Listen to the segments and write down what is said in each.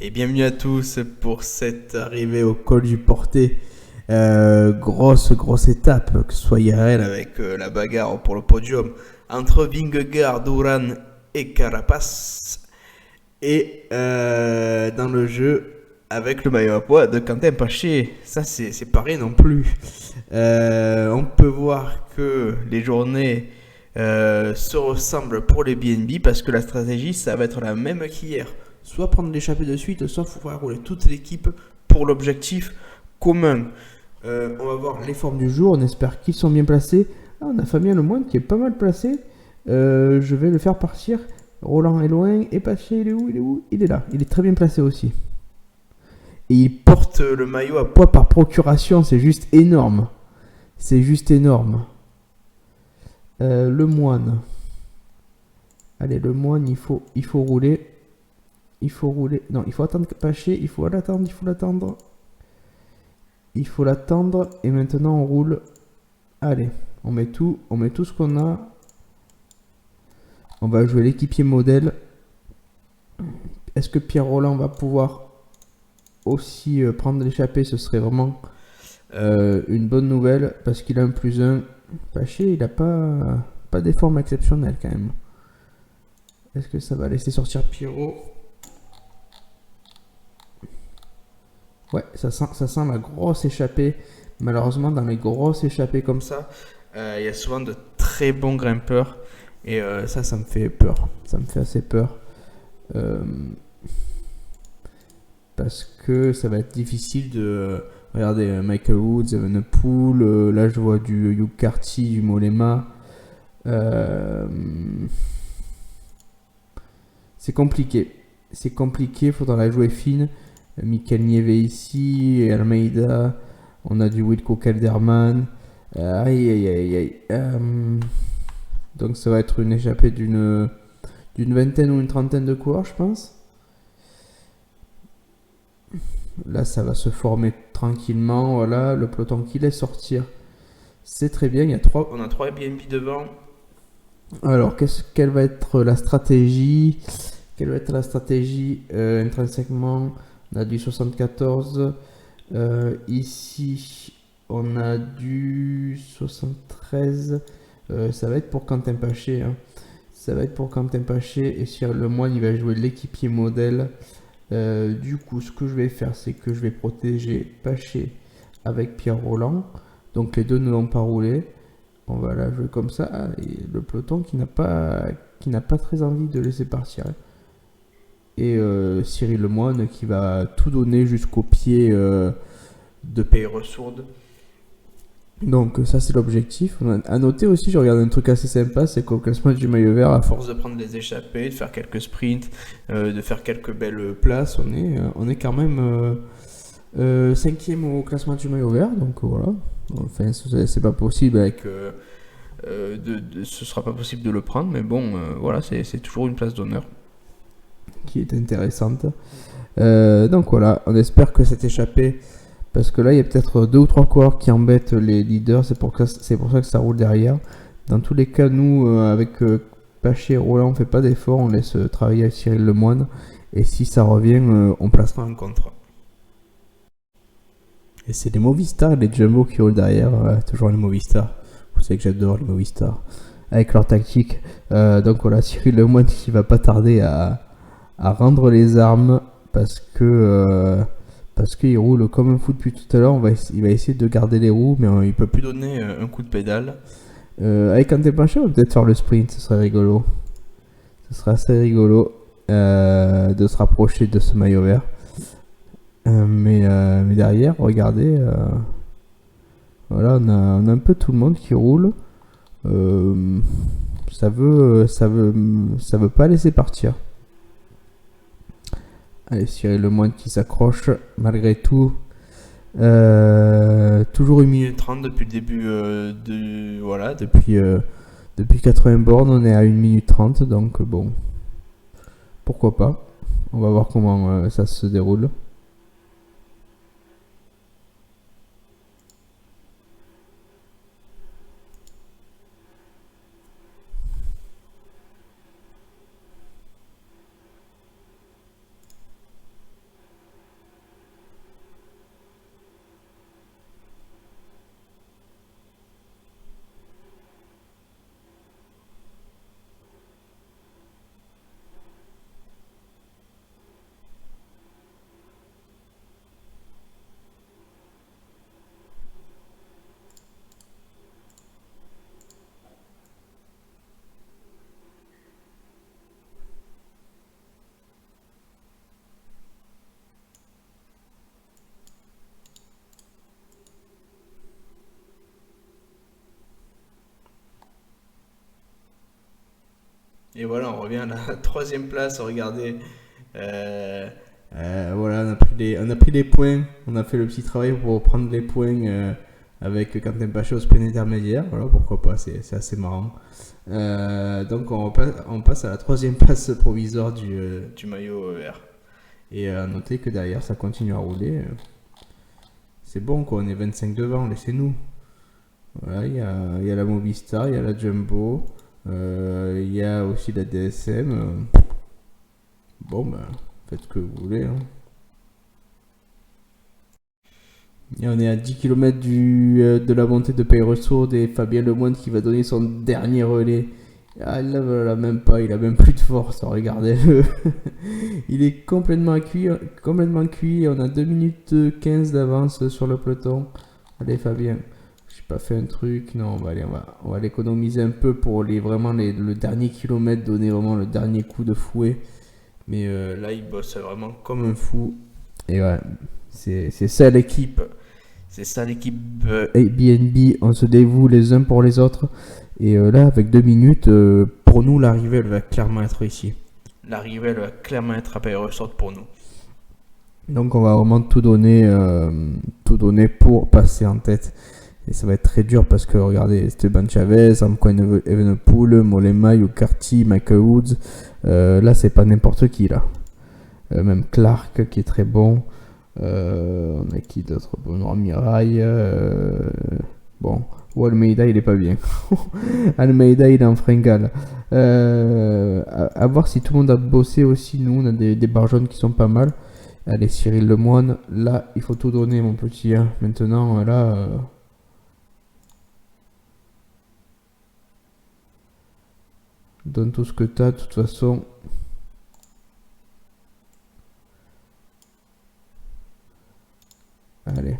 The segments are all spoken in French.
Et bienvenue à tous pour cette arrivée au col du Portet. Grosse étape, que ce soit IRL avec la bagarre pour le podium entre Vingegaard, Duran et Carapaz. Et dans le jeu avec le maillot à poids de Quentin Paché. Ça, c'est pas rien non plus. On peut voir que les journées se ressemblent pour les BNB parce que la stratégie, ça va être la même qu'hier. Soit prendre l'échappée de suite, soit faire rouler toute l'équipe pour l'objectif commun. On va voir les formes du jour, on espère qu'ils sont bien placés. Ah, on a Fabien Lemoine qui est pas mal placé. Je vais le faire partir. Roland est loin. Et Paché, il est où? Il est là. Il est très bien placé aussi. Et il porte le maillot à poids par procuration. C'est juste énorme. C'est juste énorme. Le moine. Allez, le moine, il faut rouler. Il faut rouler. Non, il faut attendre Paché. Il faut l'attendre. Et maintenant, on roule. Allez, on met tout ce qu'on a. On va jouer l'équipier modèle. Est-ce que Pierre Roland va pouvoir aussi prendre l'échappée? Ce serait vraiment une bonne nouvelle parce qu'il a un plus un. Paché, il a pas des formes exceptionnelles quand même. Est-ce que ça va laisser sortir Pierrot? Ouais, ça sent la grosse échappée. Malheureusement, dans les grosses échappées comme ça, il y a souvent de très bons grimpeurs. Et ça me fait peur. Ça me fait assez peur. Parce que ça va être difficile de... Regardez, Michael Woods, Evenepoel, là je vois du Hugh Carty, du Mollema. C'est compliqué. C'est compliqué, il faudra la jouer fine. Michael Nieve ici, Almeida. On a du Wilco Kelderman. Aïe. Donc ça va être une échappée d'une vingtaine ou une trentaine de coureurs, je pense. Là, ça va se former tranquillement. Voilà, le peloton qui laisse sortir. C'est très bien. On a 3 BNB devant. Alors, quelle va être la stratégie? Intrinsèquement, on a du 74. Ici, on a du 73. Ça va être pour Quentin Paché. Hein. Ça va être pour Quentin Paché. Et Cyril Lemoine, il va jouer l'équipier modèle. Du coup, ce que je vais faire, c'est que je vais protéger Paché avec Pierre Roland. Donc les deux ne l'ont pas roulé. On va la jouer comme ça. Et le peloton qui n'a pas très envie de laisser partir. Et Cyril Lemoine qui va tout donner jusqu'au pied de Peyresourde. Donc ça c'est l'objectif. À noter aussi, je regarde un truc assez sympa, c'est qu'au classement du maillot vert, à force de prendre des échappées, de faire quelques sprints, de faire quelques belles places, on est quand même 5e au classement du maillot vert. Donc voilà. Enfin, c'est pas possible avec... ce sera pas possible de le prendre, mais bon, voilà, c'est toujours une place d'honneur qui est intéressante. Donc voilà, on espère que cette échappée... Parce que là, il y a peut-être 2 ou 3 coureurs qui embêtent les leaders. C'est pour ça que ça roule derrière. Dans tous les cas, nous, avec Paché et Roland, on fait pas d'effort. On laisse travailler avec Cyril Lemoine. Et si ça revient, on placera un contrat. Et c'est les Movistar et les Jumbo qui roulent derrière. Toujours les Movistar. Vous savez que j'adore les Movistar. Avec leur tactique. Donc voilà, Cyril Lemoine qui va pas tarder à rendre les armes. Parce qu'il roule comme un fou depuis tout à l'heure. Il va essayer de garder les roues, mais il peut plus donner un coup de pédale. Avec Quentin Paché, on va peut-être faire le sprint, ce serait rigolo. Ce serait assez rigolo de se rapprocher de ce maillot vert. Mais derrière, regardez, voilà, on a un peu tout le monde qui roule. Ça veut pas laisser partir. Allez, Cyril Lemoine qui s'accroche malgré tout. Toujours 1 minute 30 depuis le début voilà, depuis 80 bornes, on est à 1 minute 30, donc bon, pourquoi pas. On va voir comment ça se déroule. Et voilà, on revient à la troisième place. Regardez. Euh, Voilà, on a pris les points, on a fait le petit travail pour prendre les points avec Quentin Paché au sprint intermédiaire. Voilà, pourquoi pas, c'est assez marrant. Donc on passe à la troisième place provisoire du maillot vert. Et à noter que derrière ça continue à rouler. C'est bon quoi, on est 25 devant, laissez-nous. Voilà, il y a la Movistar, il y a la Jumbo, il y a aussi la DSM. Bon ben, faites ce que vous voulez. Hein. Et on est à 10 km de la montée de Peyresourde et Fabien Lemoine qui va donner son dernier relais. Ah, là, voilà, même pas, il a même plus de force, regardez-le. Il est complètement cuit. On a 2 minutes 15 d'avance sur le peloton. Allez Fabien, j'ai pas fait un truc, non, on va l'économiser un peu pour le dernier kilomètre, donner vraiment le dernier coup de fouet. Mais là, il bosse vraiment comme un fou. Et ouais, c'est ça l'équipe. C'est ça l'équipe Airbnb, on se dévoue les uns pour les autres. Et là, avec 2 minutes, pour nous, l'arrivée, elle va clairement être ici. L'arrivée, elle va clairement être à Paris-Resort pour nous. Donc on va vraiment tout donner pour passer en tête. Et ça va être très dur parce que regardez, Esteban Chavez, Remco Evenepoel, Mollema, Yukarty, Michael Woods, là c'est pas n'importe qui là. Même Clark qui est très bon. On a qui d'autre? Benoît Mirail. Bon, ou Almeida il est pas bien. Almeida il est en fringale. À voir si tout le monde a bossé aussi. Nous on a des barres jaunes qui sont pas mal. Allez, Cyril Lemoine, là, il faut tout donner, mon petit. Hein. Maintenant, là... donne tout ce que t'as, de toute façon. Allez.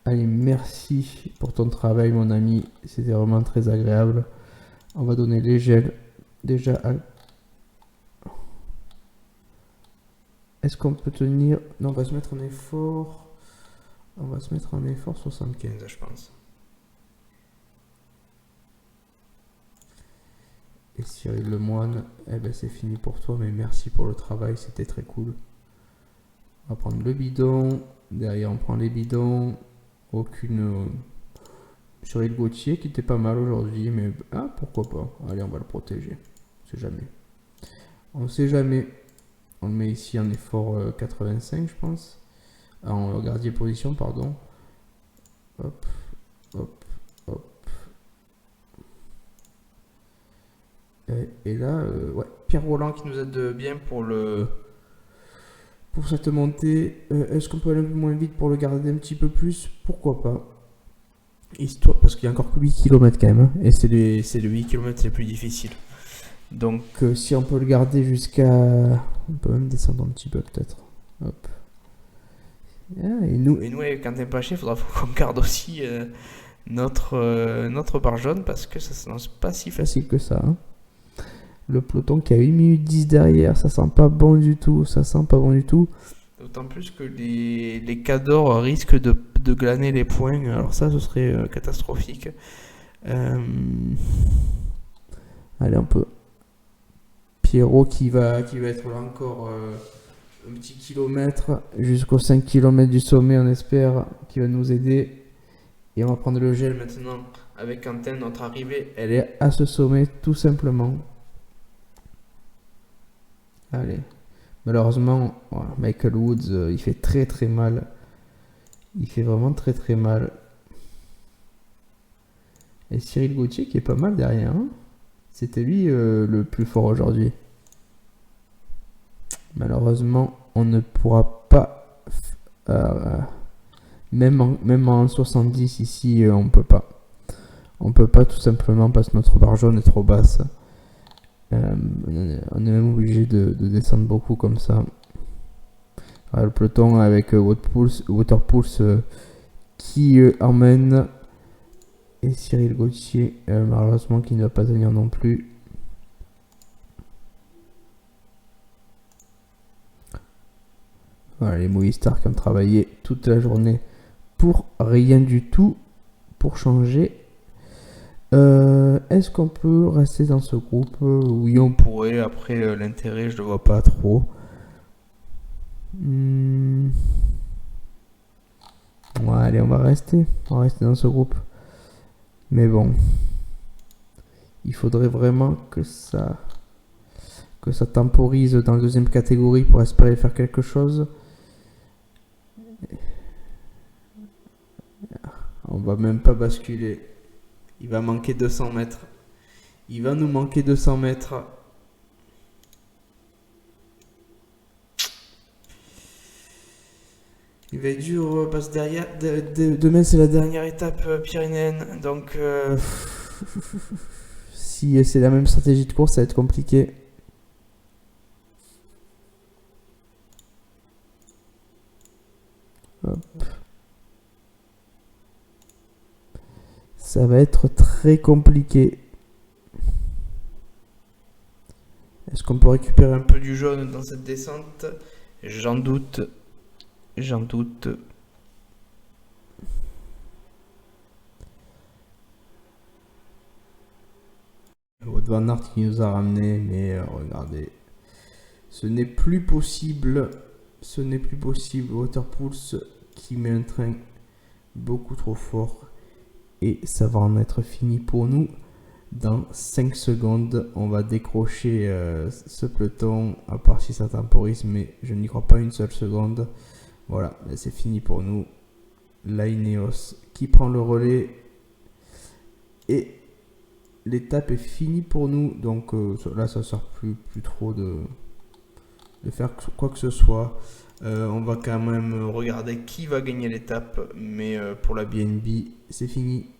Allez, merci pour ton travail, mon ami. C'était vraiment très agréable. On va donner les gels. Déjà, est-ce qu'on peut tenir... Non, on va se mettre en effort. On va se mettre en effort 75, je pense. Et Cyril Lemoine, eh ben c'est fini pour toi, mais merci pour le travail, c'était très cool. On va prendre le bidon. Derrière, on prend les bidons. Aucune... Cyril Gauthier qui était pas mal aujourd'hui, mais ah, pourquoi pas. Allez, on va le protéger. On sait jamais. On sait jamais. On le met ici en effort 85, je pense. Ah, en gardien position, pardon. Hop, hop, hop. Et là, ouais, Pierre Roland qui nous aide bien pour cette montée. Est-ce qu'on peut aller un peu moins vite pour le garder un petit peu plus? Pourquoi pas? Histoire, parce qu'il y a encore que 8 km quand même. Hein, et c'est les 8 km les plus difficiles. Donc si on peut le garder jusqu'à... On peut même descendre un petit peu peut-être. Hop. Ah, et nous, avec Quentin Paché, il faudra qu'on garde aussi notre barre jaune parce que ça se lance pas si facile que ça. Hein. Le peloton qui a 8 minutes 10 derrière, ça sent pas bon du tout. Ça sent pas bon du tout. D'autant plus que les Cadors risquent de glaner les points. Alors ça, ce serait catastrophique. Allez, un peu. Pierrot qui va être là encore un petit kilomètre jusqu'aux 5 km du sommet, on espère, qui va nous aider. Et on va prendre le gel maintenant avec Quentin. Notre arrivée, elle est à ce sommet tout simplement. Allez. Malheureusement, Michael Woods, il fait très très mal. Il fait vraiment très très mal. Et Cyril Gauthier qui est pas mal derrière. Hein. C'était lui le plus fort aujourd'hui. Malheureusement, on ne pourra pas... même en 70 ici, on peut pas. On peut pas tout simplement parce que notre barre jaune est trop basse. On est même obligé de descendre beaucoup comme ça. Alors, le peloton avec Waterpulse qui emmène et Cyril Gauthier malheureusement qui ne va pas tenir non plus. Voilà les Movistar qui ont travaillé toute la journée pour rien du tout, pour changer Est-ce qu'on peut rester dans ce groupe? Oui, on pourrait. Après, l'intérêt, je le vois pas trop. Hmm. Ouais, allez, on va rester. On va rester dans ce groupe. Mais bon, il faudrait vraiment que ça temporise dans la deuxième catégorie pour espérer faire quelque chose. On va même pas basculer. Il va manquer 200 mètres. Il va nous manquer 200 mètres. Il va être dur parce que derrière, demain c'est la dernière étape pyrénéenne. Donc si c'est la même stratégie de course, ça va être compliqué. Hop. Ça va être très compliqué. Est-ce qu'on peut récupérer un peu du jaune dans cette descente? J'en doute. J'en doute. Wout van Aert qui nous a ramené, mais regardez. Ce n'est plus possible. Ce n'est plus possible. Waterpools qui met un train beaucoup trop fort. Et ça va en être fini pour nous. Dans 5 secondes, on va décrocher ce peloton, à part si ça temporise, mais je n'y crois pas une seule seconde. Voilà, c'est fini pour nous. La Ineos qui prend le relais. Et l'étape est finie pour nous. Donc là, ça ne sert plus trop de faire quoi que ce soit. On va quand même regarder qui va gagner l'étape. Mais pour la BNB, c'est fini.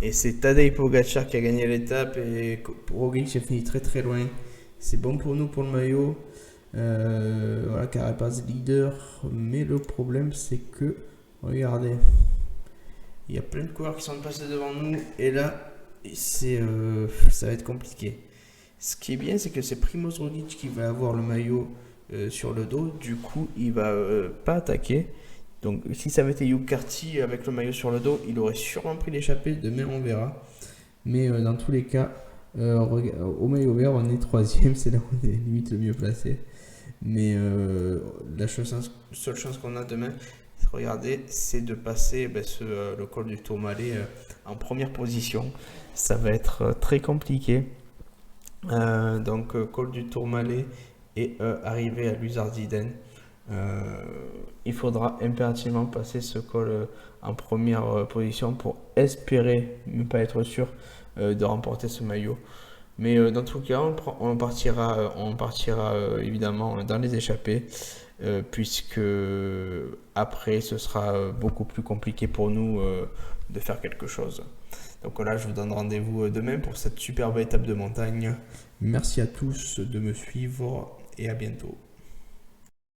Et c'est Tadej Pogacar qui a gagné l'étape et Roglic a fini très très loin. C'est bon pour nous pour le maillot. Voilà, Carapaz leader. Mais le problème c'est que, regardez, il y a plein de coureurs qui sont passés devant nous. Et là, ça va être compliqué. Ce qui est bien, c'est que c'est Primoz Roglic qui va avoir le maillot sur le dos. Du coup, il va pas attaquer. Donc si ça avait été Hugh Carty avec le maillot sur le dos, il aurait sûrement pris l'échappée. Demain on verra. Mais dans tous les cas, au maillot vert on est troisième, c'est là où on est limite le mieux placé. Mais la seule chance qu'on a demain, regardez, c'est de passer le col du Tourmalet en première position. Ça va être très compliqué. Donc col du Tourmalet et arriver à Luzardiden. Il faudra impérativement passer ce col en première position pour espérer, ne pas être sûr de remporter ce maillot. Mais dans tout cas, on partira évidemment dans les échappées, puisque après ce sera beaucoup plus compliqué pour nous de faire quelque chose. Donc là, je vous donne rendez-vous demain pour cette superbe étape de montagne. Merci à tous de me suivre et à bientôt.